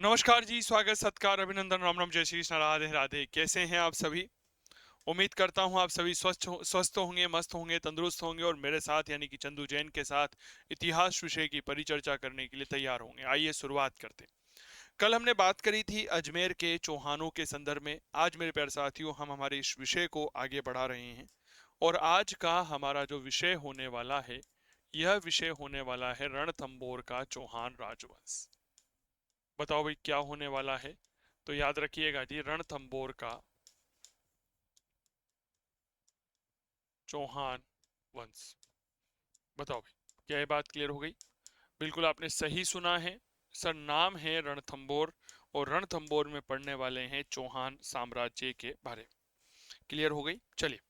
नमस्कार जी, स्वागत सत्कार अभिनंदन राम राम जय श्री कृष्ण राधे राधे। कैसे हैं आप सभी? उम्मीद करता हूं आप सभी स्वस्थ होंगे, मस्त होंगे, तंदुरुस्त होंगे और मेरे साथ यानी कि चंदू जैन के साथ इतिहास विषय की परिचर्चा करने के लिए तैयार होंगे। आइए शुरुआत करते हैं। कल हमने बात करी थी अजमेर के चौहानों के संदर्भ में। आज मेरे प्यारे साथियों हम हमारे इस विषय को आगे बढ़ा रहे हैं और आज का हमारा जो विषय होने वाला है, यह विषय होने वाला है रणथंबोर का चौहान राजवंश। बताओ भाई क्या होने वाला है? तो याद रखिएगा जी, रणथंबोर का चौहान वंश। बताओ भाई, क्या ये बात क्लियर हो गई? बिल्कुल आपने सही सुना है सर, नाम है रणथंबोर और रणथंबोर में पढ़ने वाले हैं चौहान साम्राज्य के बारे में। क्लियर हो गई? चलिए,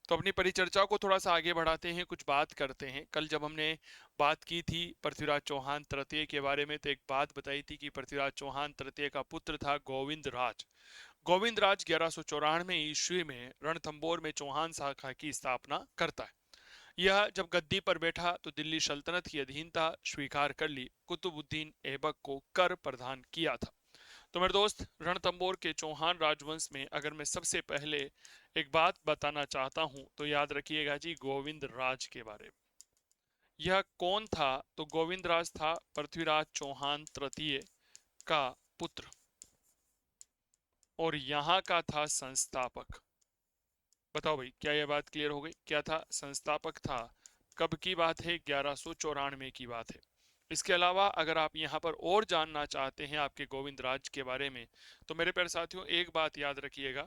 तो अपनी परिचर्चा को थोड़ा सा आगे बढ़ाते हैं, कुछ बात करते हैं। कल जब हमने बात की थी पृथ्वीराज चौहान तृतीय के बारे में, तो एक बात बताई थी कि पृथ्वीराज चौहान तृतीय का पुत्र था गोविंद राज। गोविंद राज 1194 ईस्वी में रणथंबोर में चौहान शाखा की स्थापना करता है। यह जब गद्दी पर बैठा तो दिल्ली सल्तनत की अधीनता स्वीकार कर ली, कुतुबुद्दीन ऐबक को कर प्रदान किया था। तो मेरे दोस्त, रणथंबोर के चौहान राजवंश में अगर मैं सबसे पहले एक बात बताना चाहता हूं तो याद रखिएगा जी, गोविंद राज के बारे में। यह कौन था? तो गोविंद राज था पृथ्वीराज चौहान तृतीय का पुत्र और यहाँ का था संस्थापक। बताओ भाई, क्या यह बात क्लियर हो गई? क्या था? संस्थापक था। कब की बात है? 1194 की बात है। इसके अलावा अगर आप यहाँ पर और जानना चाहते हैं आपके गोविंद राज के बारे में, तो मेरे प्यारे साथियों एक बात याद रखिएगा,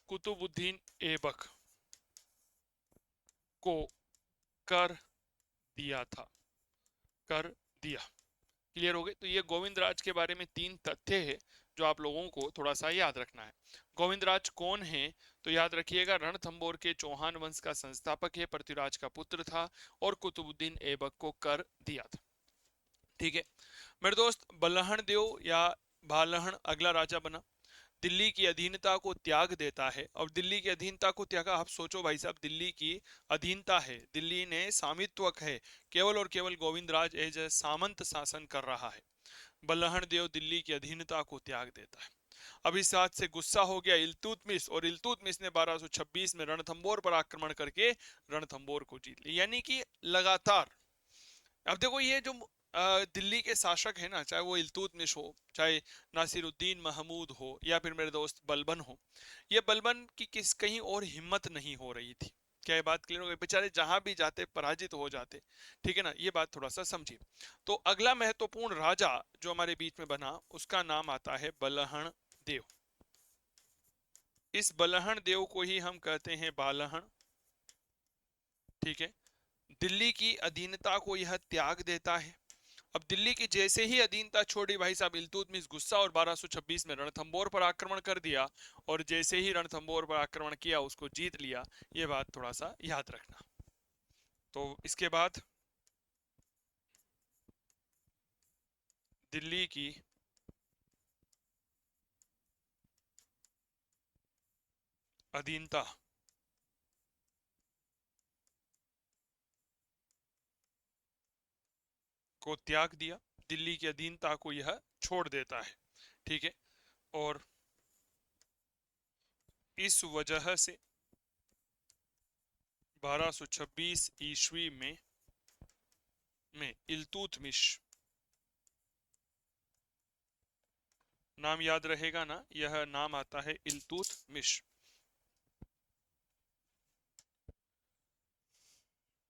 कुतुबुद्दीन ऐबक को कर दिया था, कर दिया। क्लियर हो गए? तो ये गोविंद राज के बारे में तीन तथ्य है जो आप लोगों को थोड़ा सा याद रखना है। गोविंद राज कौन है? तो याद रखिएगा, रणथंबोर के चौहान वंश का संस्थापक है, पृथ्वीराज का पुत्र था और कुतुबुद्दीन ऐबक को कर दिया था। ठीक है मेरे दोस्त, बल्लहण देव या बालहण अगला राजा बना। दिल्ली की अधीनता को त्याग देता है। और दिल्ली की अधीनता को त्यागा, आप सोचो भाई साहब, दिल्ली की अधीनता है, दिल्ली ने स्वामित्व है, केवल और केवल गोविंदराज एज ए सामंत शासन कर रहा है। बल्लहण देव दिल्ली की अधीनता को त्याग देता है। अब इस बात से गुस्सा हो गया इल्तुतमिश, और इल्तुतमिश ने 1226 में रणथंबोर पर आक्रमण करके रणथंबोर को जीत लिया। यानी कि लगातार, अब देखो ये जो दिल्ली के शासक है ना, चाहे वो इल्तुतमिश हो, चाहे नासिरुद्दीन महमूद हो, या फिर मेरे दोस्त बलबन हो, ये बलबन की किस कहीं और हिम्मत नहीं हो रही थी। क्या ये बात क्लियर हो गई? बेचारे जहां भी जाते पराजित हो जाते। ठीक है ना, ये बात थोड़ा सा समझिए। तो अगला महत्वपूर्ण राजा जो हमारे बीच में बना, उसका नाम आता है बलहण देव। इस बलहण देव को ही हम कहते हैं बालहण। ठीक है, दिल्ली की अधीनता को यह त्याग देता है। अब दिल्ली की जैसे ही अधीनता छोड़ी भाई साहब, इल्तुतमिश गुस्सा और 1226 में रणथंबोर पर आक्रमण कर दिया, और जैसे ही रणथंबोर पर आक्रमण किया उसको जीत लिया। ये बात थोड़ा सा याद रखना। तो इसके बाद दिल्ली की अधीनता को त्याग दिया, दिल्ली की अधीनता को यह छोड़ देता है। ठीक है, और इस वजह से 1226 ईस्वी में इल्तुतमिश, नाम याद रहेगा ना, यह नाम आता है इल्तुतमिश।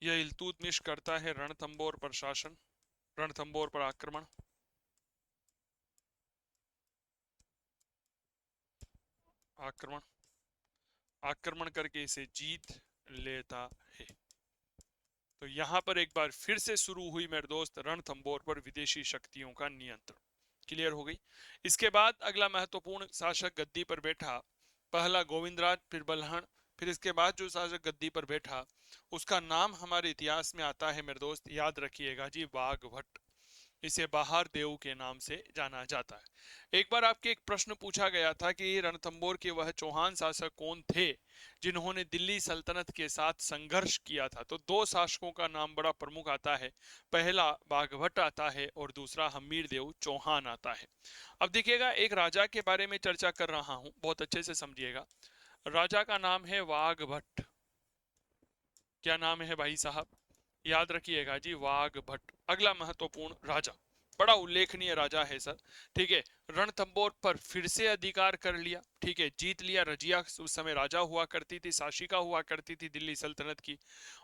यह इल्तुतमिश करता है रणथंबोर पर शासन, रणथंबोर पर आक्रमण, आक्रमण आक्रमण करके इसे जीत लेता है। तो यहां पर एक बार फिर से शुरू हुई मेरे दोस्त रणथंबोर पर विदेशी शक्तियों का नियंत्रण। क्लियर हो गई? इसके बाद अगला महत्वपूर्ण शासक गद्दी पर बैठा, पहला गोविंदराज, फिर बल्हण, फिर इसके बाद जो शासक गद्दी पर बैठा उसका नाम हमारे इतिहास में आता है मेरे दोस्त, याद रखिएगा जी, बाघभट्ट। इसे बाहर देव के नाम से जाना जाता है। एक बार आपके एक प्रश्न पूछा गया था कि रणथंबोर के वह चौहान शासक कौन थे जिन्होंने दिल्ली सल्तनत के साथ संघर्ष किया था। तो दो शासकों का नाम बड़ा प्रमुख आता है, पहला बाघभट्ट आता है और दूसरा हम्मीर देव चौहान आता है। अब देखिएगा, एक राजा के बारे में चर्चा कर रहा हूं, बहुत अच्छे से समझिएगा। राजा का नाम है वाघभट्ट। क्या नाम है भाई साहब? याद रखिएगा जी, वाघभट्ट। अगला महत्वपूर्ण राजा, बड़ा उल्लेखनीय राजा है सर। ठीक है, रणथंबोर पर फिर से अधिकार कर लिया। ठीक है, जीत लिया। रजिया उस समय राजा हुआ करती थी, शासिका हुआ करती थी दिल्ली सल्तनत की।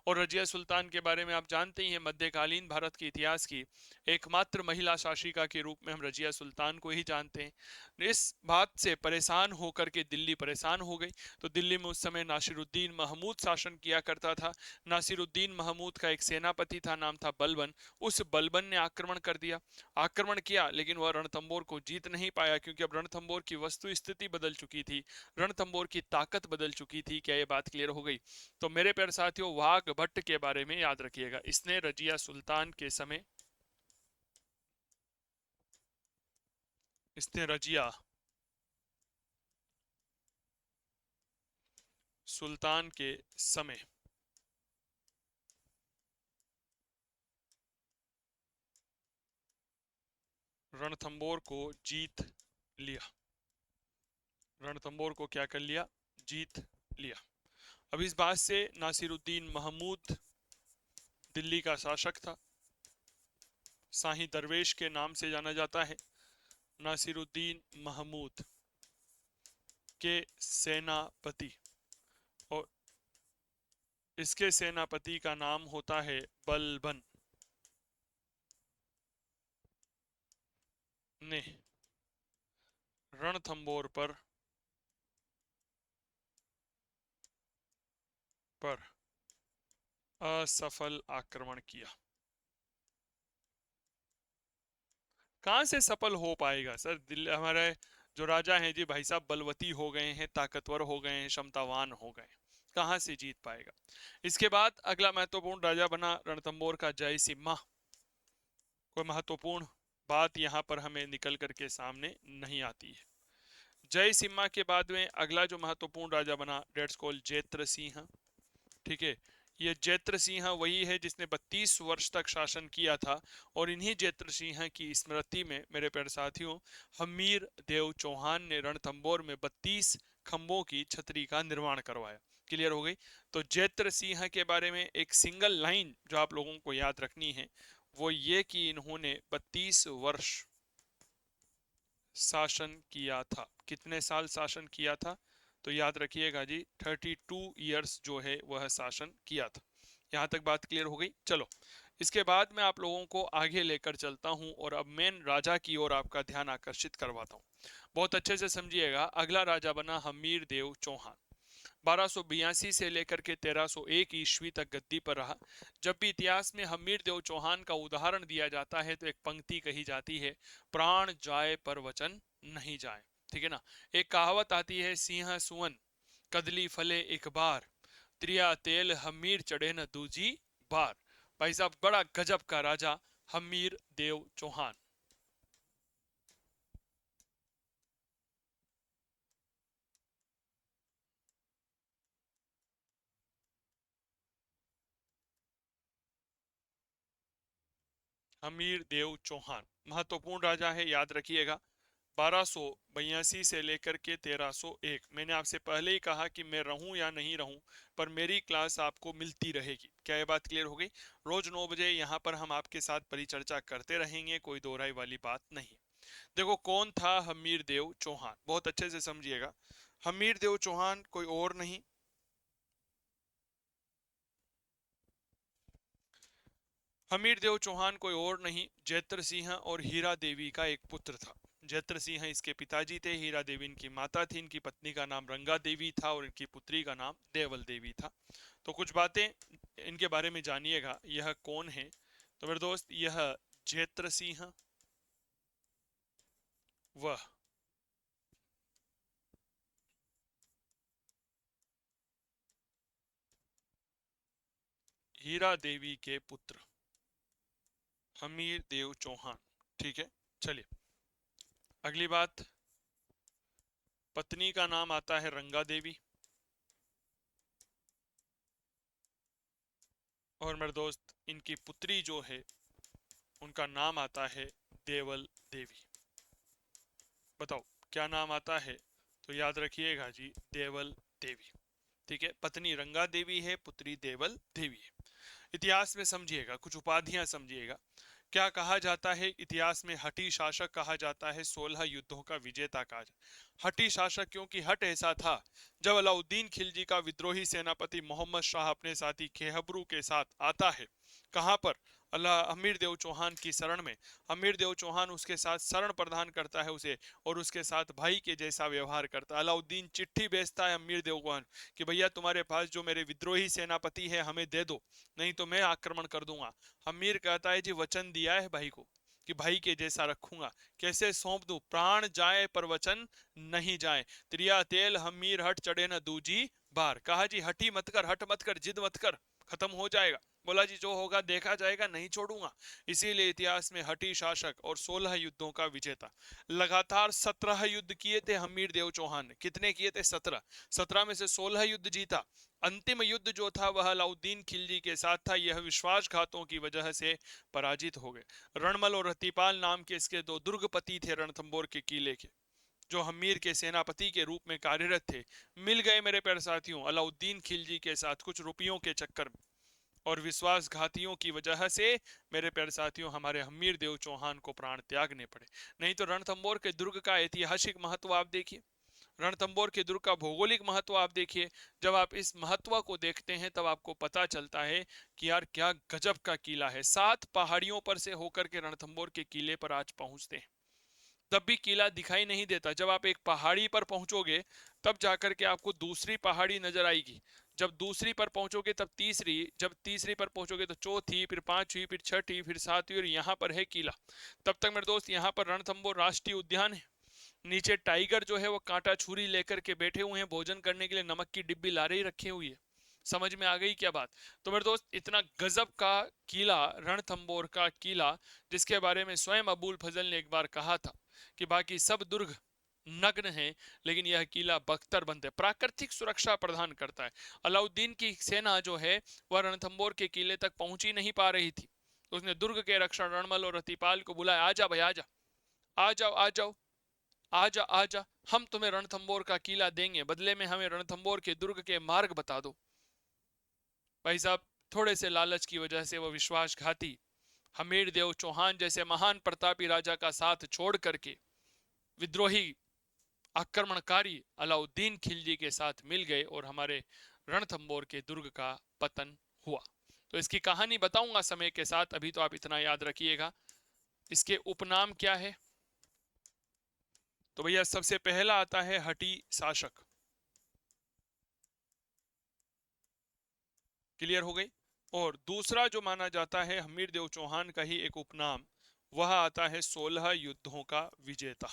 और रजिया सुल्तान के बारे में आप जानते ही हैं, मध्यकालीन भारत के इतिहास की एकमात्र महिला शासिका के रूप में हम रजिया सुल्तान को ही जानते हैं। इस बात से परेशान होकर के दिल्ली परेशान हो गई। तो दिल्ली में उस समय नासिरुद्दीन महमूद शासन किया करता था। नासिरुद्दीन महमूद का एक सेनापति था, नाम था बलबन। उस बलबन ने आक्रमण कर दिया, आक्रमण किया, लेकिन वह रणथंबोर को जीत नहीं पाया, क्योंकि अब रणथंबोर की वस्तु स्थिति बदल चुकी थी, रणथंबोर की ताकत बदल चुकी थी। क्या ये बात क्लियर हो गई? तो मेरे प्यारे साथियों, वाघभट्ट के बारे में याद रखिएगा। इसने रजिया सुल्तान के समय, इसने रजिया सुल्तान के समय रणथंबोर को जीत लिया। रणथंबोर को क्या कर लिया? जीत लिया। अब इस बात से नासिरुद्दीन महमूद दिल्ली का शासक था, शाही दरवेश के नाम से जाना जाता है। नासिरुद्दीन महमूद के सेनापति, और इसके सेनापति का नाम होता है बलबन, ने रणथंबोर पर असफल आक्रमण किया। कहां से सफल हो पाएगा सर? दिल्ली हमारे जो राजा हैं जी भाई साहब, बलवती हो गए हैं, ताकतवर हो गए हैं, क्षमतावान हो गए, कहां से जीत पाएगा? इसके बाद अगला महत्वपूर्ण राजा बना रणथंबोर का जयसिम्हा। कोई महत्वपूर्ण बात यहां पर हमें निकल करके सामने नहीं आती है। जयसिम्हा के बाद में अगला जो महत्वपूर्ण राजा बना, डेट्स कॉल्ड जैत्र सिंह। ठीक है, ये जैत्र सिंह वही है जिसने 32 वर्ष तक शासन किया था। और इन्हीं जैत्र सिंह की स्मृति में मेरे प्यारे साथियों, हमीर देव चौहान ने रणथंबोर में 32 खंभों की छतरी का निर्माण करवाया। क्लियर हो गई? तो जैत्र सिंह के बारे में एक सिंगल लाइन जो आप लोगों को याद रखनी है, वो ये कि इन्होंने 32 वर्ष शासन किया था। कितने साल शासन किया था? तो याद रखिएगा जी, 32 ईयर्स जो है वह शासन किया था। यहां तक बात क्लियर हो गई? चलो, इसके बाद मैं आप लोगों को आगे लेकर चलता हूं और अब मेन राजा की ओर आपका ध्यान आकर्षित करवाता हूं। बहुत अच्छे से समझिएगा। अगला राजा बना हमीर देव चौहान। 1282 से लेकर के 1301 ईस्वी तक गद्दी पर रहा। जब भी इतिहास में हमीर देव चौहान का उदाहरण दिया जाता है तो एक पंक्ति कही जाती है, प्राण जाए पर वचन नहीं जाए। ठीक है ना? एक कहावत आती है, सिंह सुवन कदली फले एक बार, त्रिया तेल हमीर चढ़े न दूजी बार। भाई साहब, बड़ा गजब का राजा हमीर देव चौहान। हमीर देव चौहान महत्वपूर्ण राजा है, याद रखिएगा। 1282 से लेकर के 1301। मैंने आपसे पहले ही कहा कि मैं रहूं या नहीं रहूं, पर मेरी क्लास आपको मिलती रहेगी। क्या ये बात क्लियर हो गई? रोज 9 बजे यहाँ पर हम आपके साथ परिचर्चा करते रहेंगे, कोई दो राय वाली बात नहीं। देखो, कौन था हमीर देव चौहान, बहुत अच्छे से समझिएगा। हमीर देव चौहान कोई और नहीं, हमीर देव चौहान कोई और नहीं, जैत्र सिंह और हीरा देवी का एक पुत्र था। जैत्र सिंह इसके पिताजी थे, हीरा देवी इनकी माता थी। इनकी पत्नी का नाम रंगा देवी था और इनकी पुत्री का नाम देवल देवी था। तो कुछ बातें इनके बारे में जानिएगा। यह कौन है? तो मेरे दोस्त, यह जैत्र सिंह वह हीरा देवी के पुत्र हमीर देव चौहान। ठीक है, चलिए अगली बात। पत्नी का नाम आता है रंगा देवी, और मेरे दोस्त इनकी पुत्री जो है उनका नाम आता है देवल देवी। बताओ क्या नाम आता है? तो याद रखिएगा जी, देवल देवी। ठीक है, पत्नी रंगा देवी है, पुत्री देवल देवी है। इतिहास में समझिएगा, कुछ उपाधियां समझिएगा। क्या कहा जाता है इतिहास में? हठी शासक कहा जाता है, 16 युद्धों का विजेता कहा जाता। हठी शासक क्योंकि हट ऐसा था, जब अलाउद्दीन खिलजी का विद्रोही सेनापति मोहम्मद शाह अपने साथी खेहबरू के साथ आता है, कहां पर? अल्लाह अमीर देव चौहान की शरण में। अमीर देव चौहान उसके साथ शरण प्रदान करता है उसे, और उसके साथ भाई के जैसा व्यवहार करता है। अलाउद्दीन चिट्ठी भेजता है अमीर देव चौहान कि भैया तुम्हारे पास जो मेरे विद्रोही सेनापति है हमें दे दो, नहीं तो मैं आक्रमण कर दूंगा। अमीर कहता है जी वचन दिया है भाई को कि भाई के जैसा रखूंगा, कैसे सौंप दूं? प्राण जाए पर वचन नहीं जाए, त्रिया तेल हमीर हट चढ़े न दूजी बार। कहा जी हटी मत कर, हट मत कर, जिद मत कर, खत्म हो जाएगा। बोला जी जो होगा देखा जाएगा, नहीं छोड़ूंगा। इसीलिए इतिहास में हटी शासक और 16 युद्धों का विजेता। लगातार 17 युद्ध किए थे हमीर देव चौहान ने। कितने किए थे? 17। 17 में से 16 युद्ध जीता। अंतिम युद्ध जो था वह अलाउद्दीन खिलजी के साथ था। यह विश्वासघातों की वजह से पराजित हो गए। रणमल और रतिपाल नाम के इसके दो दुर्गपति थे रणथंबोर के किले के, जो हमीर के सेनापति के रूप में कार्यरत थे। मिल गए मेरे प्यारे साथियों अलाउद्दीन खिलजी के साथ कुछ रुपयों के चक्कर में, और विश्वासघातियों की वजह से मेरे प्यारे साथियों हमारे हमीर देव चौहान को प्राण त्यागने पड़े। नहीं तो रणथंबोर के दुर्ग का ऐतिहासिक महत्व आप देखिए, रणथंबोर के दुर्ग का भौगोलिक महत्व आप देखिए। जब आप इस महत्व को देखते हैं तब आपको पता चलता है कि यार क्या गजब का किला है। 7 पहाड़ियों पर से होकर के रणथंबोर के किले पर आज पहुंचते हैं, तब भी किला दिखाई नहीं देता। जब आप एक पहाड़ी पर पहुंचोगे तब जाकर के आपको दूसरी पहाड़ी नजर आएगी। जब दूसरी पर पहुंचोगे तब तीसरी, जब तीसरी पर पहुंचोगे तो चौथी, फिर पांचवी, फिर छठी, फिर सातवीं, और यहाँ पर है किला। तब तक मेरे दोस्त यहाँ पर रणथंबोर राष्ट्रीय उद्यान है। नीचे टाइगर जो है वो कांटा छुरी लेकर के बैठे हुए हैं, भोजन करने के लिए नमक की डिब्बी लारे ही रखी हुई है। समझ में आ गई क्या बात? तो मेरे दोस्त इतना गजब का किला, रणथंबोर का किला, जिसके बारे में स्वयं अबुल फजल ने एक बार कहा था कि बाकी सब दुर्ग नग्न है लेकिन यह किला बख्तर बंद है, प्राकृतिक सुरक्षा प्रदान करता है। अलाउद्दीन की सेना जो है वह रणथंबोर के किले तक पहुंच ही नहीं पा रही थी। उसने दुर्ग के रक्षक रणमल और रतिपाल को बुलाया, आजा भाई आजा, आ जाओ आ जाओ, आजा आजा, हम तुम्हें रणथंबोर का किला देंगे, बदले में हमें रणथंबोर के दुर्ग के मार्ग बता दो। भाई साहब थोड़े से लालच की वजह से वह विश्वासघाती हमीर देव चौहान जैसे महान प्रतापी राजा का साथ छोड़ करके विद्रोही आक्रमणकारी अलाउद्दीन खिलजी के साथ मिल गए और हमारे रणथंबोर के दुर्ग का पतन हुआ। तो इसकी कहानी बताऊंगा समय के साथ, अभी तो आप इतना याद रखिएगा। इसके उपनाम क्या है? तो भैया सबसे पहला आता है हटी शासक। क्लियर हो गई? और दूसरा जो माना जाता है हमीर देव चौहान का ही एक उपनाम, वह आता है 16 युद्धों का विजेता।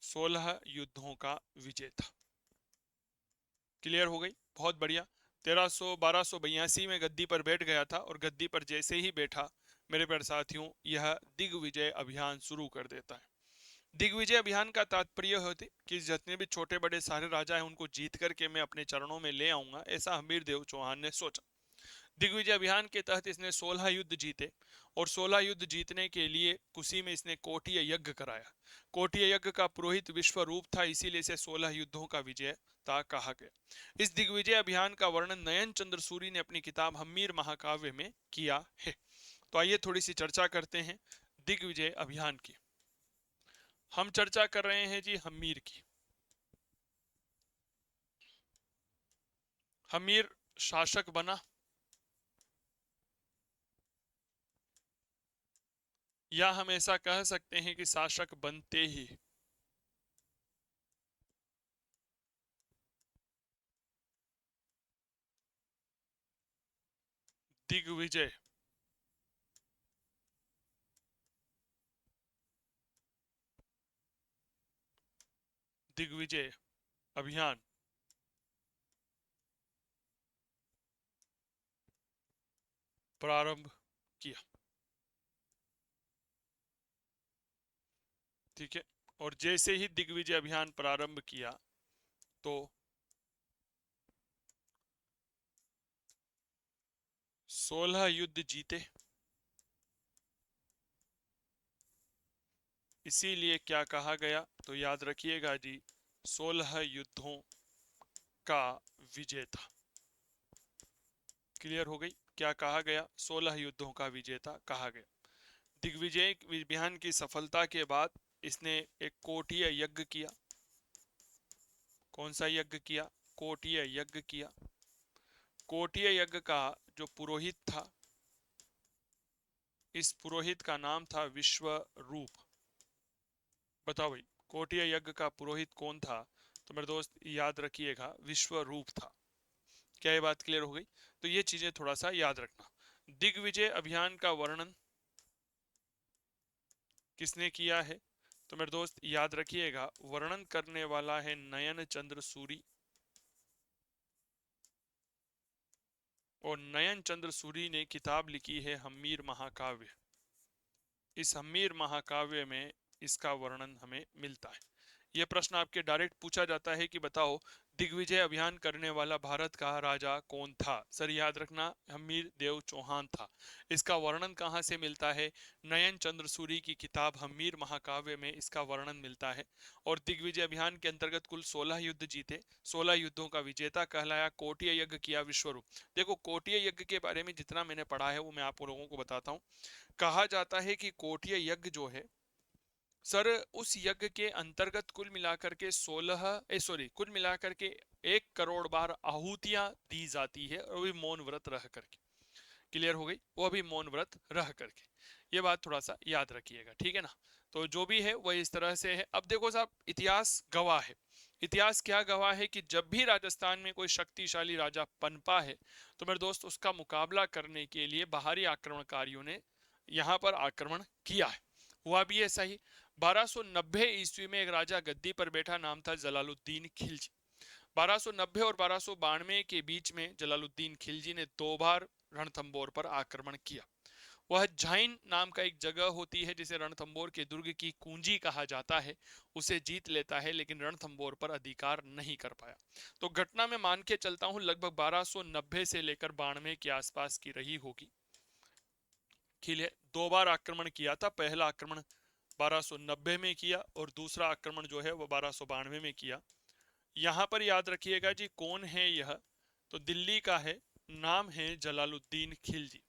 16 युद्धों का विजेता। क्लियर हो गई? बहुत बढ़िया। 1282 में गद्दी पर बैठ गया था, और गद्दी पर जैसे ही बैठा मेरे प्यारे साथियों यह दिग्विजय अभियान शुरू कर देता है। दिग्विजय अभियान का तात्पर्य होते कि जितने भी छोटे बड़े सारे राजा हैं उनको जीत करके मैं अपने चरणों में ले आऊंगा, ऐसा हमीर देव चौहान ने सोचा। दिग्विजय अभियान के तहत इसने 16 युद्ध जीते, और 16 युद्ध जीतने के लिए कुशी में इसने कोटिय यज्ञ कराया। कोटिय यज्ञ का पुरोहित विश्व रूप था, इसीलिए इसे 16 युद्धों का विजेता कहा गया। इस दिग्विजय अभियान का वर्णन नयन चंद्र सूरी ने अपनी किताब हम्मीर महाकाव्य में किया है। तो आइए थोड़ी सी चर्चा करते हैं दिग्विजय अभियान की। हम चर्चा कर रहे हैं जी हम्मीर की। हम्मीर शासक बना, या हम ऐसा कह सकते हैं कि शासक बनते ही दिग्विजय दिग्विजय अभियान प्रारंभ किया। ठीक है। और जैसे ही दिग्विजय अभियान प्रारंभ किया तो 16 युद्ध जीते। इसीलिए क्या कहा गया, तो याद रखिएगा जी, 16 युद्धों का विजेता। क्लियर हो गई, क्या कहा गया, 16 युद्धों का विजेता कहा गया। दिग्विजय अभियान की सफलता के बाद इसने एक कोटीय यज्ञ किया। कौन सा यज्ञ किया, कोटीय यज्ञ किया। कोटीय यज्ञ का जो पुरोहित था, इस पुरोहित का नाम था विश्वरूप। बताओ भाई, कोटीय यज्ञ का पुरोहित कौन था, तो मेरे दोस्त याद रखिएगा, विश्वरूप था। क्या ये बात क्लियर हो गई, तो ये चीजें थोड़ा सा याद रखना। दिग्विजय अभियान का वर्णन किसने किया है, तो मेरे दोस्त याद रखिएगा, वर्णन करने वाला है नयन चंद्र सूरी। और नयन चंद्र सूरी ने किताब लिखी है हम्मीर महाकाव्य। इस हम्मीर महाकाव्य में इसका वर्णन हमें मिलता है। यह प्रश्न आपके डायरेक्ट पूछा जाता है कि बताओ दिग्विजय अभियान करने वाला भारत का राजा कौन था। सर याद रखना, हम्मीर देव चौहान था। इसका वर्णन कहाँ से मिलता है, नयन चंद्र सूरी की किताब हम्मीर महाकाव्य में इसका वर्णन मिलता है। और दिग्विजय अभियान के अंतर्गत कुल 16 युद्ध जीते, 16 युद्धों का विजेता कहलाया, कोटीय यज्ञ किया विश्वरूप। देखो कोटीय यज्ञ के बारे में जितना मैंने पढ़ा है वो मैं आप लोगों को बताता हूँ। कहा जाता है कि कोटीय यज्ञ जो है सर, उस यज्ञ के अंतर्गत कुल मिलाकर के 16 कुल मिलाकर के 1 करोड़ बार आहुतियां दी जाती है, और भी मौन व्रत रह करके। क्लियर हो गई, वो भी मौन व्रत रह करके। ये बात थोड़ा सा याद रखिएगा, ठीक है ना। तो जो भी है वह इस तरह से है। अब देखो साहब, इतिहास गवाह है। इतिहास क्या गवाह है कि जब भी राजस्थान में कोई शक्तिशाली राजा पनपा है, तो मेरे दोस्त उसका मुकाबला करने के लिए बाहरी आक्रमणकारियों ने यहाँ पर आक्रमण किया है। हुआ भी ऐसा ही। 1290 ईस्वी में एक राजा गद्दी पर बैठा, नाम था जलालुद्दीन खिलजी। 1290 और 1292 के बीच में जलालुद्दीन खिलजी ने 2 बार रणथंबोर पर आक्रमण किया। वह झाइन नाम का एक जगह होती है जिसे रणथंबोर के दुर्ग की कुंजी कहा जाता है, उसे जीत लेता है, लेकिन रणथंबोर पर अधिकार नहीं कर पाया। तो घटना में मान के चलता हूं लगभग 1290 से लेकर 92 के आसपास की रही होगी। खिले 2 बार आक्रमण किया था। पहला आक्रमण 1290 में किया और दूसरा आक्रमण जो है वो 1292 में किया। यहां पर याद रखिएगा जी, कौन है यह, तो दिल्ली का है, नाम है जलालुद्दीन खिलजी।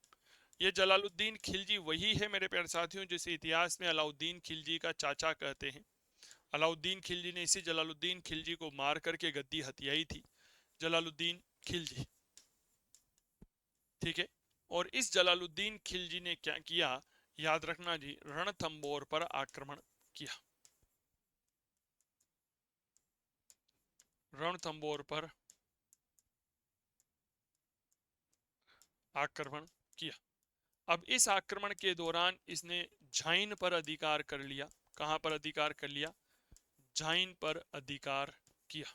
ये जलालुद्दीन खिलजी वही है मेरे प्यारे साथियों जिसे इतिहास में अलाउद्दीन खिलजी का चाचा कहते हैं। अलाउद्दीन खिलजी ने इसी जलालुद्दीन खिलजी को मार करके गद्दी हथियाई थी, जलालुद्दीन खिलजी। ठीक है। और इस जलालुद्दीन खिलजी ने क्या किया, याद रखना जी, रणथंबोर पर आक्रमण किया। रणथंबोर पर आक्रमण किया। अब इस आक्रमण के दौरान इसने झाइन पर अधिकार कर लिया। कहां पर अधिकार कर लिया, झाइन पर अधिकार किया।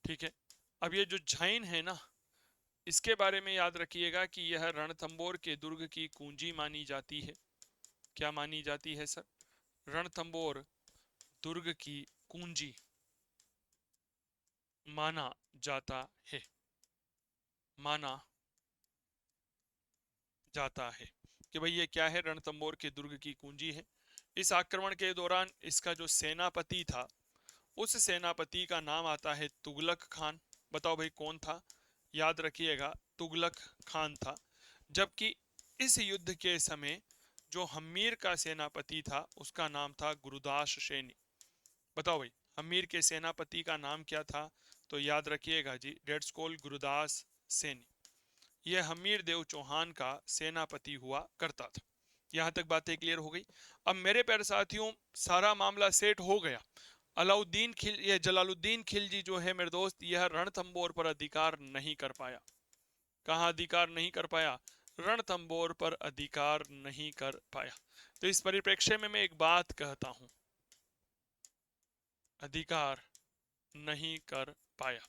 ठीक है। अब ये जो झाइन है ना, इसके बारे में याद रखिएगा कि यह रणथंबोर के दुर्ग की कुंजी मानी जाती है। क्या मानी जाती है सर, रणथंबोर दुर्ग की कुंजी माना जाता है, माना जाता है कि भाई ये क्या है, रणथंबोर के दुर्ग की कुंजी है। इस आक्रमण के दौरान इसका जो सेनापति था, उस सेनापति का नाम आता है तुगलक खान। बताओ भाई कौन था, याद रखिएगा, तुगलक खान था। जबकि इस युद्ध के समय जो हम्मीर का सेनापति था उसका नाम था गुरुदास सैनी। बताओ भाई हम्मीर के सेनापति का नाम क्या था, तो याद रखिएगा जी, डेट्स कॉल्ड गुरुदास सैनी। यह हमीर देव चौहान का सेनापति हुआ करता था। यहां तक बातें क्लियर हो गई। अब मेरे प्यारे साथियों, सारा मामला सेट हो गया। अलाउद्दीन खिल यह जलालुद्दीन खिलजी जो है मेरे दोस्त, यह रणथंबोर पर अधिकार नहीं कर पाया। कहां अधिकार नहीं कर पाया, रणथंबोर पर अधिकार नहीं कर पाया। तो इस परिप्रेक्ष्य में मैं एक बात कहता हूं, अधिकार नहीं कर पाया।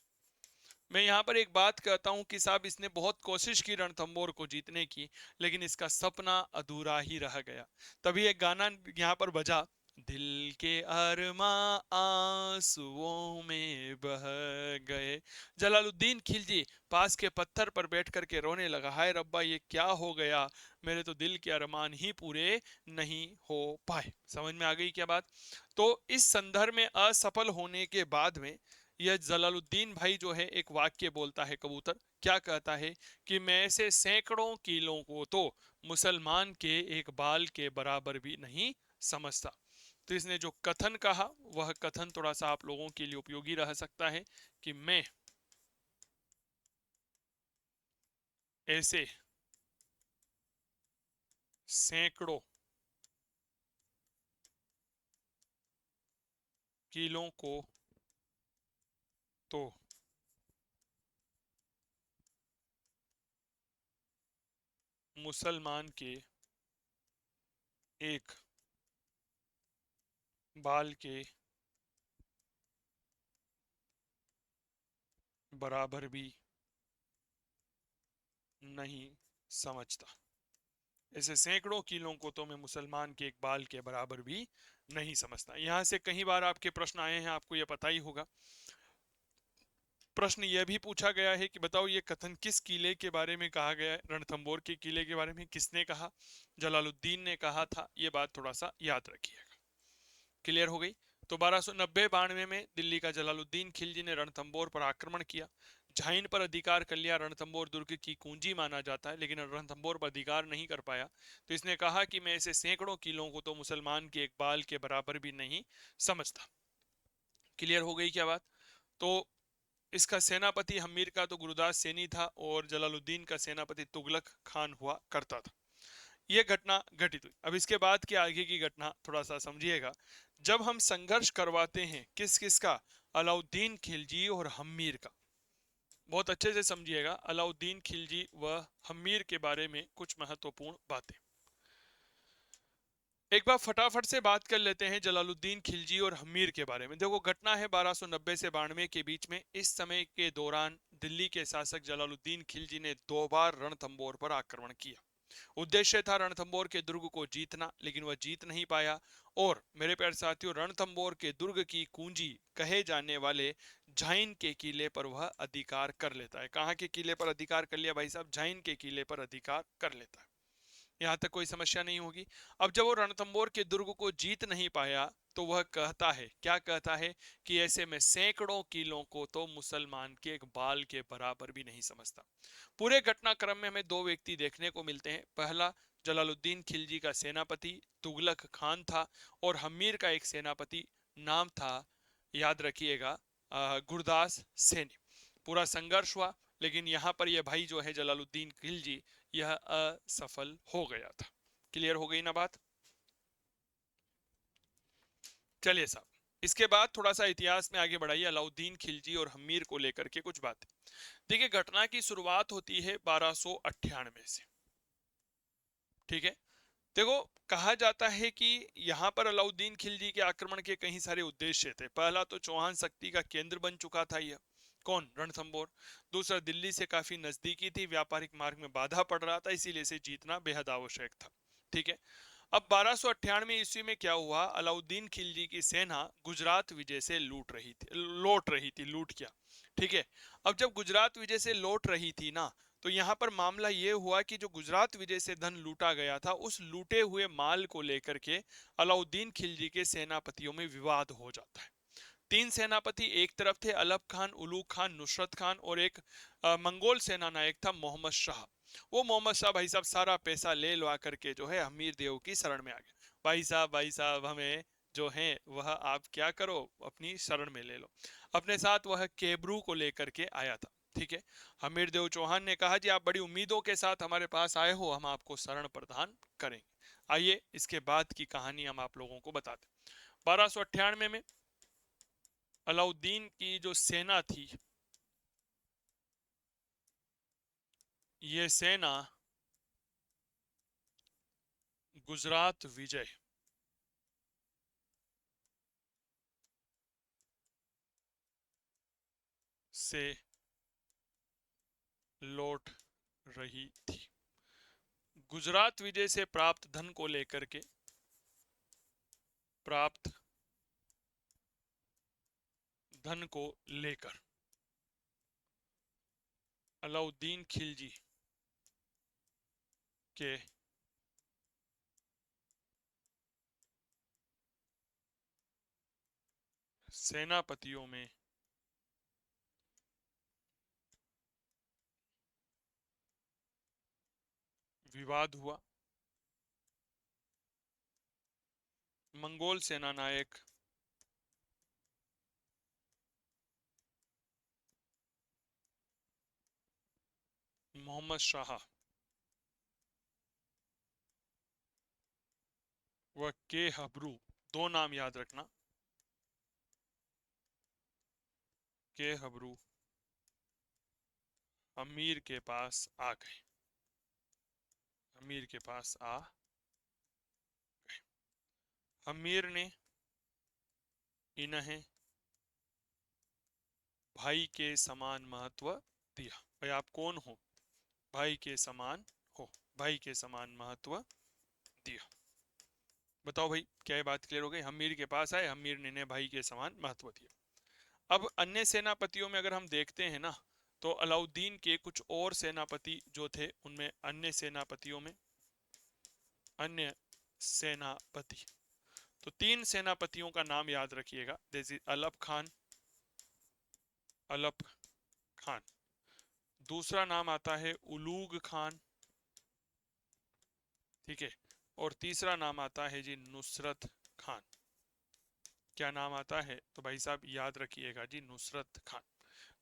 मैं यहाँ पर एक बात कहता हूँ कि साहब इसने बहुत कोशिश की रणथंबोर को जीतने की, लेकिन इसका सपना अधूरा ही रह गया। तभी एक गाना यहाँ पर बजा, दिल के अरमां आंसुओं में बह गए। जलालुद्दीन खिलजी पास के पत्थर पर बैठ कर के रोने लगा, हाय रब्बा ये क्या हो गया, मेरे तो दिल के अरमान ही पूरे नहीं हो पाए। समझ में आ गई क्या बात? तो इस संदर्भ में असफल होने के बाद में यह जलालुद्दीन भाई जो है एक वाक्य बोलता है कबूतर, क्या कहता है कि मैं ऐसे सैकड़ों किलों को तो मुसलमान के एक बाल के बराबर भी नहीं समझता। तो इसने जो कथन कहा वह कथन थोड़ा सा आप लोगों के लिए उपयोगी रह सकता है कि मैं ऐसे सैकड़ों किलों को तो मुसलमान के एक बाल के बराबर भी नहीं समझता। ऐसे सैकड़ों किलों को तो मैं मुसलमान के एक बाल के बराबर भी नहीं समझता। यहां से कई बार आपके प्रश्न आए हैं, आपको यह पता ही होगा। प्रश्न यह भी पूछा गया है कि बताओ ये कथन किस किले के बारे में कहा गया है, रणथंबोर के किले के बारे में किसने कहा? जलालुद्दीन ने कहा था। ये बात थोड़ा सा याद रखिएगा। क्लियर हो गई? तो 1290-92 में दिल्ली का जलालुद्दीन खिलजी ने रणथंबोर पर आक्रमण किया, झाइन पर अधिकार कर लिया। रणथंबोर दुर्ग की कुंजी माना जाता है, लेकिन रणथंबोर पर अधिकार नहीं कर पाया। तो इसने कहा कि मैं ऐसे सैकड़ों किलों को तो मुसलमान के एक बाल के बराबर भी नहीं समझता। क्लियर हो गई क्या बात? तो इसका सेनापति हमीर का तो गुरुदास सैनी था और जलालुद्दीन का सेनापति तुगलक खान हुआ करता था। यह घटना घटित हुई। अब इसके बाद के आगे की घटना थोड़ा सा समझिएगा। जब हम संघर्ष करवाते हैं किस किस का, अलाउद्दीन खिलजी और हमीर का, बहुत अच्छे से समझिएगा अलाउद्दीन खिलजी व हमीर के बारे में कुछ महत्वपूर्ण बातें। एक बार फटाफट से बात कर लेते हैं जलालुद्दीन खिलजी और हमीर के बारे में। देखो घटना है 1290 से 92 के बीच में। इस समय के दौरान दिल्ली के शासक जलालुद्दीन खिलजी ने 2 बार रणथंबोर पर आक्रमण किया। उद्देश्य था रणथंबोर के दुर्ग को जीतना, लेकिन वह जीत नहीं पाया। और मेरे प्यारे साथियों, रणथंबोर के दुर्ग की कुंजी कहे जाने वाले झाइन के किले पर वह अधिकार कर लेता है। कहाँ के किले पर अधिकार कर लिया भाई साहब? झाइन के किले पर अधिकार कर लेता है। यहां तक कोई समस्या नहीं होगी। अब जब वो रणथंबोर के दुर्ग को जीत नहीं पाया तो वह कहता है, क्या कहता है कि ऐसे में सैकड़ों किलों को तो मुसलमान के एक बाल के बराबर भी नहीं समझता। पूरे घटनाक्रम में हमें दो व्यक्ति देखने को मिलते हैं। पहला जलालुद्दीन खिलजी का सेनापति तुगलक खान था और हमीर का एक सेनापति, नाम था, याद रखिएगा, गुरदास सैनी। पूरा संघर्ष हुआ, लेकिन यहां पर यह भाई जो है जलालुद्दीन खिलजी, यह असफल हो गया था। क्लियर हो गई ना बात? चलिए साहब, इसके बाद थोड़ा सा इतिहास में आगे बढ़ाइए अलाउद्दीन खिलजी और हमीर को लेकर के कुछ बातें। देखिए घटना की शुरुआत होती है 1298 से। ठीक है? देखो, कहा जाता है कि यहां पर अलाउद्दीन खिलजी के आक्रमण के कई सारे उद्देश्य थे। पहला तो चौहान शक्ति का केंद्र बन चुका था यह, कौन? रणथंबोर। दूसरा, दिल्ली से काफी नजदीकी थी, व्यापारिक मार्ग में बाधा पड़ रहा था, इसीलिए इसे जीतना बेहद आवश्यक था। ठीक है? अब 1298 ईस्वी में क्या हुआ, अलाउद्दीन खिलजी की सेना गुजरात विजय से लौट क्या। ठीक है? अब जब गुजरात विजय से लौट रही थी ना, तो यहां पर मामला यह हुआ कि जो गुजरात विजय से धन लूटा गया था, उस लूटे हुए माल को लेकर के अलाउद्दीन खिलजी के सेनापतियों में विवाद हो जाता है। तीन सेनापति एक तरफ थे, अलप खान, उलूग खान, नुसरत खान, और एक मंगोल सेना नायक था मोहम्मद शाह। वो मोहम्मद शाह भाई साहब सारा पैसा ले लवा करके जो है हमीर देव की शरण में आ गया। भाई साहब हमें जो है वह आप क्या करो, अपनी शरण में ले लो। अपने साथ वह केबरू को लेकर के आया था। ठीक है? हमीर देव चौहान ने कहा जी आप बड़ी उम्मीदों के साथ हमारे पास आए हो, हम आपको शरण प्रदान करेंगे। आइए इसके बाद की कहानी हम आप लोगों को बताते। 1298 में अलाउद्दीन की जो सेना थी, ये सेना गुजरात विजय से लौट रही थी। गुजरात विजय से प्राप्त धन को लेकर के प्राप्त धन को लेकर अलाउद्दीन खिलजी के सेनापतियों में विवाद हुआ। मंगोल सेनानायक मोहम्मद शाह व के हब्रू, दो नाम याद रखना, के हब्रू अमीर के पास आ गए, अमीर के पास आ गए। अमीर ने इन्हें भाई के समान महत्व दिया। भाई आप कौन हो? भाई के समान हो, भाई के समान महत्व दिया। बताओ भाई, क्या ये बात क्लियर हो गई? अमीर के पास आए, अमीर ने इन्हें भाई के समान महत्व दिया। अब अन्य सेनापतियों में अगर हम देखते हैं ना, तो अलाउद्दीन के कुछ और सेनापति जो थे, उनमें अन्य सेनापतियों में अन्य सेनापति, तो तीन सेनापतियों का नाम याद रखिएगा, जैसे अलप खान, अलप खान, दूसरा नाम आता है उलूग खान, ठीक है, और तीसरा नाम आता है जी नुसरत खान। क्या नाम आता है? तो भाई साहब याद रखिएगा जी, नुसरत खान।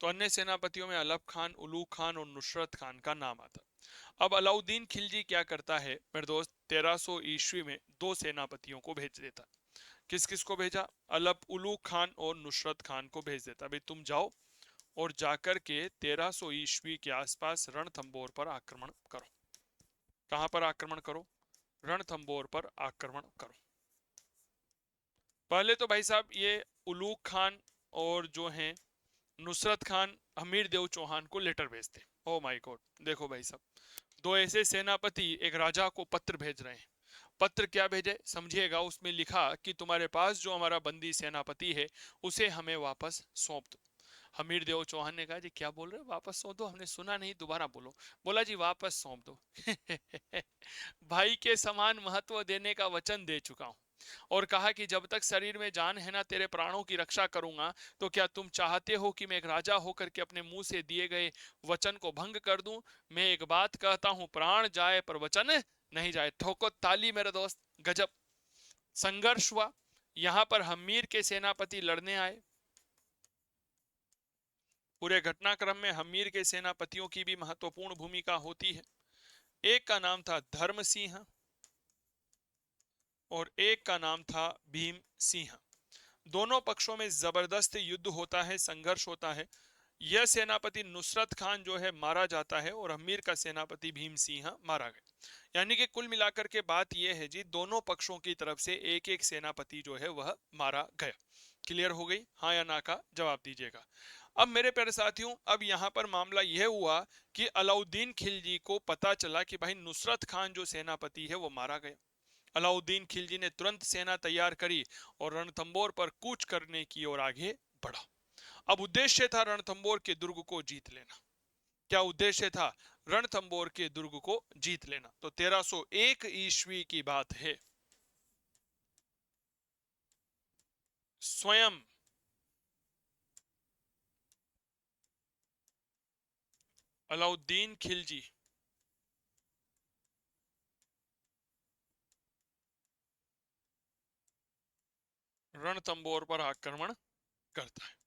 तो अन्य सेनापतियों में अलप खान, उलूग खान और नुसरत खान का नाम आता। अब अलाउद्दीन खिलजी क्या करता है मेरे दोस्त, 1300 ईस्वी में दो सेनापतियों को भेज देता। किस किस को भेजा? अलप उलूग खान और नुसरत खान को भेज देता, भाई तुम जाओ और जाकर के 1300 ईस्वी के आसपास रणथंबोर पर आक्रमण करो। कहां पर आक्रमण करो? रणथंबोर पर आक्रमण करो। पहले तो भाई साहब ये उलूग खान और जो हैं नुसरत खान हमीर देव चौहान को लेटर भेजते। ओ माय गॉड, देखो भाई साहब, दो ऐसे सेनापति एक राजा को पत्र भेज रहे हैं। पत्र क्या भेजे समझिएगा, उसमें लिखा कि तुम्हारे पास जो हमारा बंदी सेनापति है उसे हमें वापस सौंप दो। हमीर देव चौहान ने कहा जी क्या बोल रहे हो, वापस सौंप दो? हमने सुना नहीं, दोबारा बोलो। बोला जी वापस सौंप दो। भाई के समान महत्व देने का वचन दे चुका हूं, और कहा कि जब तक शरीर में जान है ना, तेरे प्राणों की रक्षा करूंगा। तो क्या तुम चाहते हो कि मैं एक राजा होकर के अपने मुंह से दिए गए वचन को भंग कर दूं? मैं एक बात कहता हूं, प्राण जाए पर वचन नहीं जाए। ठोको ताली मेरे दोस्त, गजब संघर्ष हुआ। यहां पर हमीर के सेनापति लड़ने आए। पूरे घटनाक्रम में हमीर के सेनापतियों की भी महत्वपूर्ण भूमिका होती है। एक का नाम था धर्म सिंह और एक का नाम था भीम सिंह। दोनों पक्षों में जबरदस्त युद्ध होता है, संघर्ष होता है। यह सेनापति नुसरत खान जो है मारा जाता है और अमीर का सेनापति भीम सिंह मारा गया। यानी कि कुल मिलाकर के बात यह है जी, दोनों पक्षों की तरफ से एक एक सेनापति जो है वह मारा गया। क्लियर हो गई? हाँ या ना का जवाब दीजिएगा। अब मेरे प्यारे साथियों, अब यहां पर मामला यह हुआ कि अलाउद्दीन खिलजी को पता चला कि भाई नुसरत खान जो सेनापति है वो मारा गया। अलाउद्दीन खिलजी ने तुरंत सेना तैयार करी और रणथंबोर पर कूच करने की ओर आगे बढ़ा। अब उद्देश्य था रणथंबोर के दुर्ग को जीत लेना। क्या उद्देश्य था? रणथंबोर के दुर्ग को जीत लेना। तो 1301 ईस्वी की बात है। स्वयं अलाउद्दीन खिलजी रणथंबोर पर आक्रमण करता है।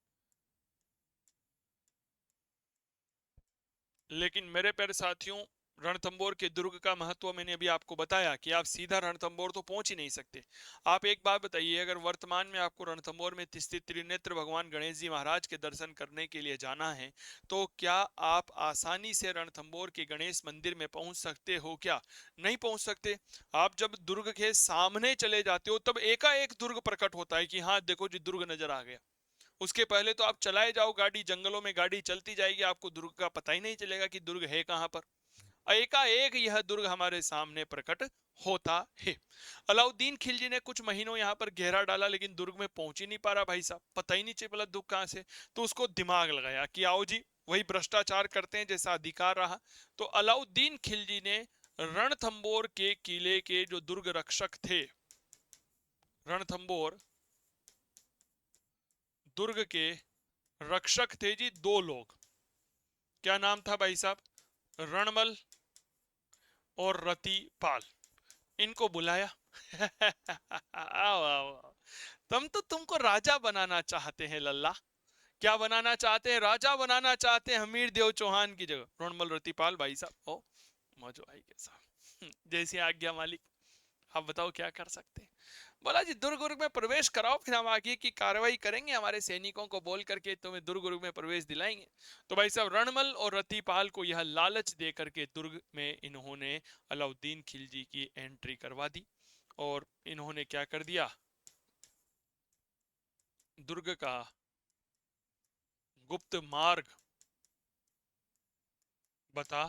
लेकिन मेरे प्यारे साथियों, रणथंबोर के दुर्ग का महत्व मैंने अभी आपको बताया कि आप सीधा रणथंबोर तो पहुंच ही नहीं सकते। आप एक बात बताइए, अगर वर्तमान में आपको रणथंबोर में स्थित त्रिनेत्र भगवान गणेश जी महाराज के दर्शन करने के लिए जाना है, तो क्या आप आसानी से रणथंबोर के गणेश मंदिर में पहुंच सकते हो? क्या नहीं पहुंच सकते? आप जब दुर्ग के सामने चले जाते हो तब एकाएक दुर्ग प्रकट होता है कि हाँ देखो जी दुर्ग नजर आ गया। उसके पहले तो आप चलाए जाओ गाड़ी, जंगलों में गाड़ी चलती जाएगी, आपको दुर्ग का पता ही नहीं चलेगा कि दुर्ग है कहां पर। एकाएक यह दुर्ग हमारे सामने प्रकट होता है। अलाउद्दीन खिलजी ने कुछ महीनों यहां पर घेरा डाला, लेकिन दुर्ग में पहुंच ही नहीं पा रहा भाई साहब, पता ही नहीं चला दुर्ग कहां से। तो उसको दिमाग लगाया कि आओ जी वही भ्रष्टाचार करते हैं जैसा अधिकार रहा। तो अलाउद्दीन खिलजी ने रणथंबोर के किले के जो दुर्ग रक्षक थे, रणथंबोर दुर्ग के रक्षक थे जी दो लोग। क्या नाम था भाई साहब? रणमल और रतिपाल। इनको बुलाया। आओ आओ आओ। तुमको राजा बनाना चाहते हैं लल्ला। क्या बनाना चाहते हैं? राजा बनाना चाहते हैं हमीर देव चौहान की जगह। रणमल रतिपाल भाई साहब, ओ मौजो आई के साहब। जैसी आज्ञा मालिक, आप बताओ क्या कर सकते हैं। बोला जी दुर्ग में प्रवेश कराओ, फिर हम आगे की कार्रवाई करेंगे, हमारे सैनिकों को बोल करके तुम्हें दुर्ग में प्रवेश दिलाएंगे। तो भाई साहब रणमल और रतिपाल को यह लालच दे करके दुर्ग में इन्होंने अलाउद्दीन खिलजी की एंट्री करवा दी। और इन्होंने क्या कर दिया, दुर्ग का गुप्त मार्ग बता।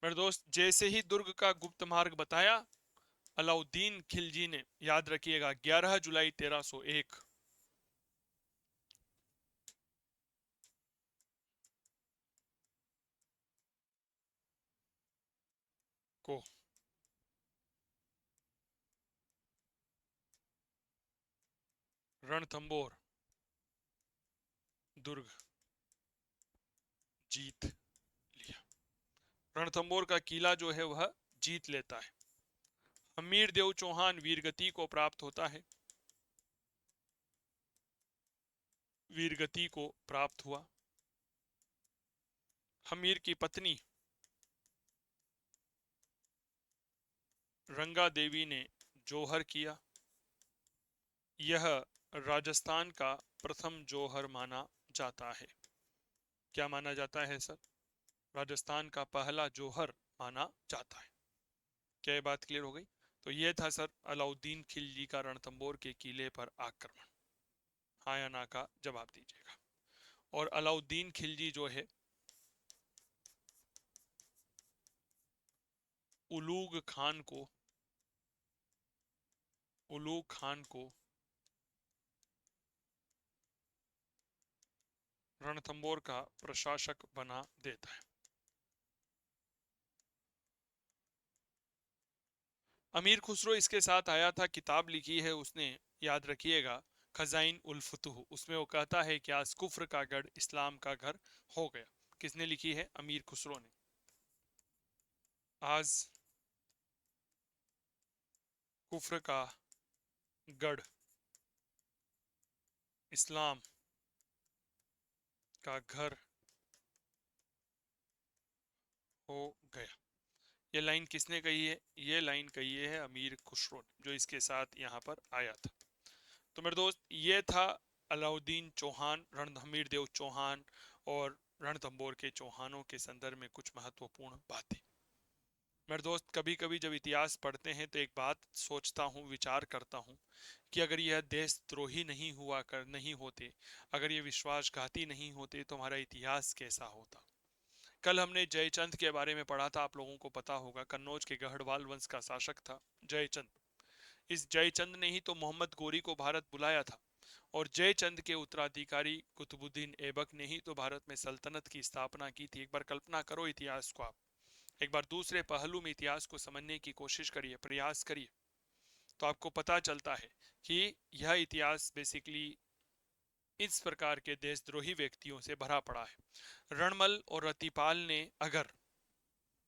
मेरे दोस्त जैसे ही दुर्ग का गुप्त मार्ग बताया, अलाउद्दीन खिलजी ने, याद रखिएगा 11 जुलाई 1301 को रणथंबोर दुर्ग जीत लिया। रणथंबोर का किला जो है वह जीत लेता है। हमीर देव चौहान वीरगति को प्राप्त होता है, वीरगति को प्राप्त हुआ। हमीर की पत्नी रंगा देवी ने जौहर किया। यह राजस्थान का प्रथम जौहर माना जाता है। क्या माना जाता है सर? राजस्थान का पहला जौहर माना जाता है। क्या ये बात क्लियर हो गई? तो ये था सर अलाउद्दीन खिलजी का रणथंबोर के किले पर आक्रमण। हाँ या ना का जवाब दीजिएगा। और अलाउद्दीन खिलजी जो है उलूग खान को रणथंबोर का प्रशासक बना देता है। अमीर खुसरो इसके साथ आया था, किताब लिखी है उसने, याद रखिएगा, खजाइन उल फुतूह। उसमें वो कहता है कि आज कुफ्र का गढ़ इस्लाम का घर हो गया। किसने लिखी है? अमीर खुसरो ने। आज कुफ्र का गढ़ इस्लाम का घर हो गया। ये लाइन किसने कही है? ये लाइन कही है अमीर खुसरो ने, जो इसके साथ यहाँ पर आया था। तो मेरे दोस्त ये था अलाउद्दीन चौहान, रणधमीर देव चौहान और रणथंबोर के चौहानों के संदर्भ में कुछ महत्वपूर्ण बातें। मेरे दोस्त कभी कभी जब इतिहास पढ़ते हैं तो एक बात सोचता हूँ, विचार करता हूँ कि अगर यह देशद्रोही नहीं होते, अगर ये विश्वासघाती नहीं होते, तो हमारा इतिहास कैसा होता। कल हमने जयचंद के बारे में पढ़ा था, आप लोगों को पता होगा, कन्नौज के गढ़वाल वंश का शासक था जयचंद। इस जयचंद ने ही तो मोहम्मद गोरी को भारत बुलाया था। और जयचंद के उत्तराधिकारी कुतुबुद्दीन ऐबक ने ही तो भारत में सल्तनत की स्थापना की थी। एक बार कल्पना करो इतिहास को आप, एक बार दूसरे पहलू में इतिहास को समझने की कोशिश करिए, प्रयास करिए, तो आपको पता चलता है कि यह इतिहास बेसिकली इस प्रकार के देशद्रोही व्यक्तियों से भरा पड़ा है। रणमल और रतिपाल ने अगर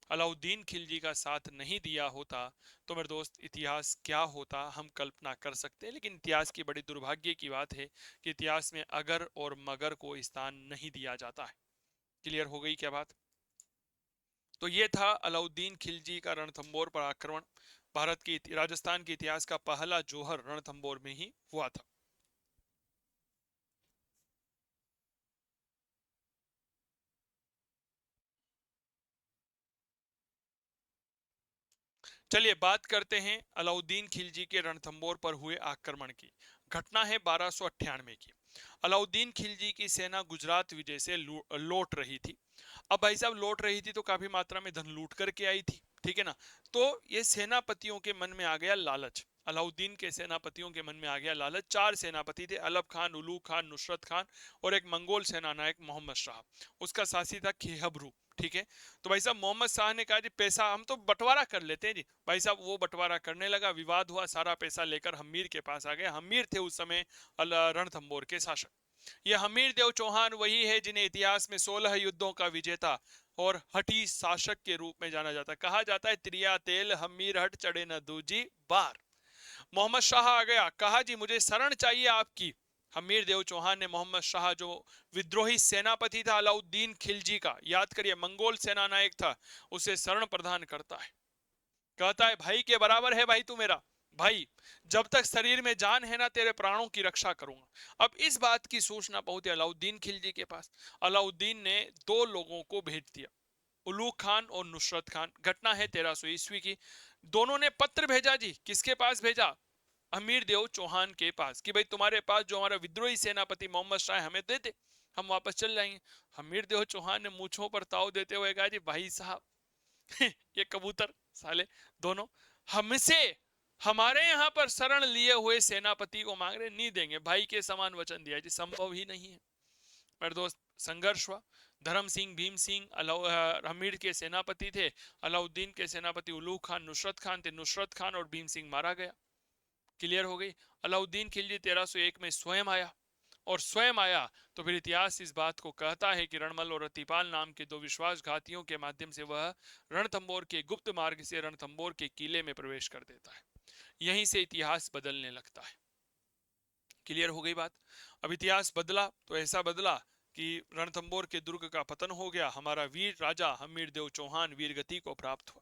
अलाउद्दीन खिलजी का साथ नहीं दिया होता तो मेरे दोस्त इतिहास क्या होता हम कल्पना कर सकते हैं। लेकिन इतिहास की बड़ी दुर्भाग्य की बात है कि इतिहास में अगर और मगर को स्थान नहीं दिया जाता है। क्लियर हो गई क्या बात? तो ये था अलाउद्दीन खिलजी का रणथंबोर पर आक्रमण। भारत की राजस्थान के इतिहास का पहला जौहर रणथंबोर में ही हुआ था। चलिए बात करते हैं अलाउद्दीन खिलजी के रणथंबोर पर हुए आक्रमण की। घटना है 1298 की। अलाउद्दीन खिलजी की सेना गुजरात विजय से लौट रही थी। अब भाई साहब लौट रही थी तो काफी मात्रा में धन लूट करके आई थी, ठीक है ना। तो ये सेनापतियों के मन में आ गया लालच, अलाउद्दीन के सेनापतियों के मन में आ गया लालच। चार सेनापति थे, अलब खान, उलू खान, नुसरत खान और एक मंगोल सेनानायक मोहम्मद शाह। उसका साथी था खेहबरू, ठीक है। तो भाई साहब मोहम्मद शाह ने कहा जी पैसा हम तो बंटवारा कर लेते हैं जी। भाई साहब वो बंटवारा करने लगा, विवाद हुआ, सारा पैसा लेकर हमीर के पास आ गया। हमीर थे उस समय रणथंबोर के शासक। ये हमीर देव चौहान वही है जिन्हें इतिहास में 16 युद्धों का विजेता और हठी शासक के रूप में जाना जाता है। कहा जाता है त्रिया तेल हमीर हट चढ़े न दूजी बार। मोहम्मद शाह आ गया, कहा जी मुझे शरण चाहिए आपकी। हमीर देव चौहान ने मोहम्मद शाह जो विद्रोही सेनापति था अलाउद्दीन खिलजी का, याद करिए मंगोल सेना नायक था, उसे शरण प्रदान करता है। कहता है भाई के बराबर है भाई तू मेरा भाई, जब तक शरीर में जान है ना तेरे प्राणों की रक्षा करूंगा। अब इस बात की सूचना पहुंची अलाउद्दीन खिलजी के पास। अलाउद्दीन ने दो लोगों को भेज दिया, उलूग खान और नुसरत खान। घटना है 1300 ईस्वी की। दोनों ने पत्र भेजा जी, किसके पास भेजा? अमीर देव चौहान के पास, कि भाई तुम्हारे पास जो हमारा विद्रोही सेनापति मोहम्मद शाह हमें दे दे, हम वापस चल जाएंगे। अमीर देव चौहान ने मूंछों पर ताव देते हुए कहा जी भाई साहब ये कबूतर साले दोनों हमसे हमारे यहाँ पर शरण लिए हुए सेनापति को मांग रहे, नहीं देंगे, भाई के समान वचन दिया जी, संभव ही नहीं है। मेरे दोस्त संघर्ष हुआ। धर्म सिंह, भीम सिंह हमीर के सेनापति थे, अलाउद्दीन के सेनापति उलूग खान, नुसरत खान थे। नुसरत खान और भीम सिंह मारा गया। क्लियर हो गई। अलाउद्दीन खिलजी 1301 में स्वयं आया, और स्वयं आया तो फिर इतिहास इस बात को कहता है कि रणमल और रतिपाल नाम के दो विश्वासघातियों के माध्यम से वह रणथंबोर के गुप्त मार्ग से रणथंबोर के किले में प्रवेश कर देता है। यहीं से इतिहास बदलने लगता है। क्लियर हो गई बात। अब इतिहास बदला तो ऐसा बदला कि रणथंबोर के दुर्ग का पतन हो गया, हमारा वीर राजा हमीर देव चौहान वीर गति को प्राप्त हुआ।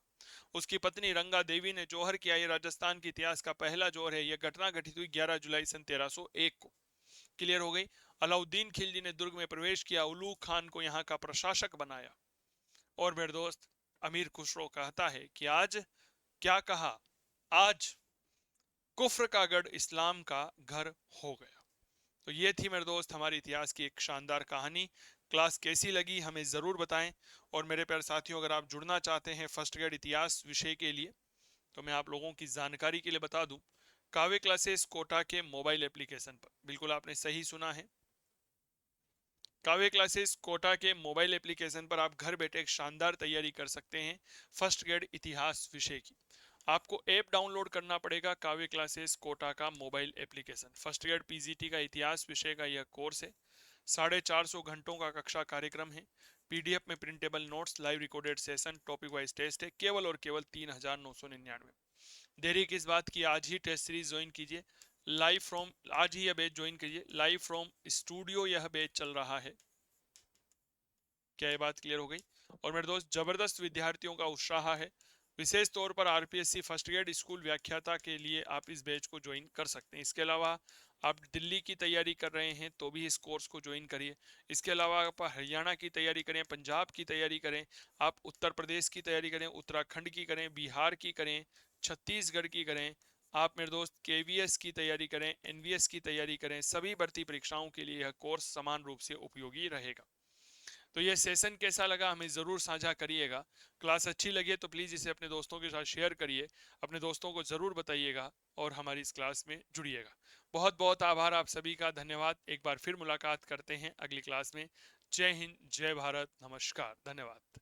उसकी पत्नी रंगा देवी ने जौहर किया। ये राजस्थान के इतिहास का पहला जौहर है। यह घटना घटित हुई 11 जुलाई सन 1301 को। क्लियर हो गई। अलाउद्दीन खिलजी ने दुर्ग में प्रवेश किया, उलूग खान को यहाँ का प्रशासक बनाया। और मेरे दोस्त अमीर खुसरो कहता है कि आज क्या कहा, आज कुफ्र का गढ़ इस्लाम का घर हो गया। तो ये थी मेरे दोस्त हमारे इतिहास की एक शानदार कहानी। क्लास कैसी लगी हमें ज़रूर बताएं। और मेरे प्यारे साथियों, अगर आप जुड़ना चाहते हैं फर्स्ट ग्रेड इतिहास विषय के लिए, तो मैं आप लोगों की जानकारी के लिए बता दूं, काव्य क्लासेस कोटा के मोबाइल एप्लीकेशन पर, बिल्कुल आपने सही सुना है, काव्य क्लासेस कोटा के मोबाइल एप्लीकेशन पर आप घर बैठे एक शानदार तैयारी कर सकते हैं फर्स्ट ग्रेड इतिहास विषय की। आपको ऐप डाउनलोड करना पड़ेगा, काव्य क्लासेस कोटा का mobile application. First grade PGT का इतिहास विषय का यह कोर्स है। 450 घंटों का कक्षा कार्यक्रम है। पीडीएफ में printable notes, live recorded session, topic wise test है। केवल और केवल 3999। देरी किस बात की, आज ही टेस्ट सीरीज ज्वाइन कीजिए लाइव फ्रॉम, आज ही यह बैच ज्वाइन कीजिए लाइव फ्रॉम स्टूडियो। यह बैच चल रहा है। क्या ये बात क्लियर हो गई? और मेरे दोस्त जबरदस्त विद्यार्थियों का उत्साह है। विशेष तौर पर आरपीएससी फर्स्ट ग्रेड स्कूल व्याख्याता के लिए आप इस बैच को ज्वाइन कर सकते हैं। इसके अलावा आप दिल्ली की तैयारी कर रहे हैं तो भी इस कोर्स को ज्वाइन करिए। इसके अलावा आप हरियाणा की तैयारी करें, पंजाब की तैयारी करें, आप उत्तर प्रदेश की तैयारी करें, उत्तराखंड की करें, बिहार की करें, छत्तीसगढ़ की करें, आप मेरे दोस्त केवीएस की तैयारी करें, एनवीएस की तैयारी करें, सभी भर्ती परीक्षाओं के लिए यह कोर्स समान रूप से उपयोगी रहेगा। तो ये सेशन कैसा लगा हमें ज़रूर साझा करिएगा। क्लास अच्छी लगी है तो प्लीज़ इसे अपने दोस्तों के साथ शेयर करिए, अपने दोस्तों को ज़रूर बताइएगा और हमारी इस क्लास में जुड़िएगा। बहुत बहुत आभार आप सभी का, धन्यवाद। एक बार फिर मुलाकात करते हैं अगली क्लास में। जय हिंद, जय भारत, नमस्कार, धन्यवाद।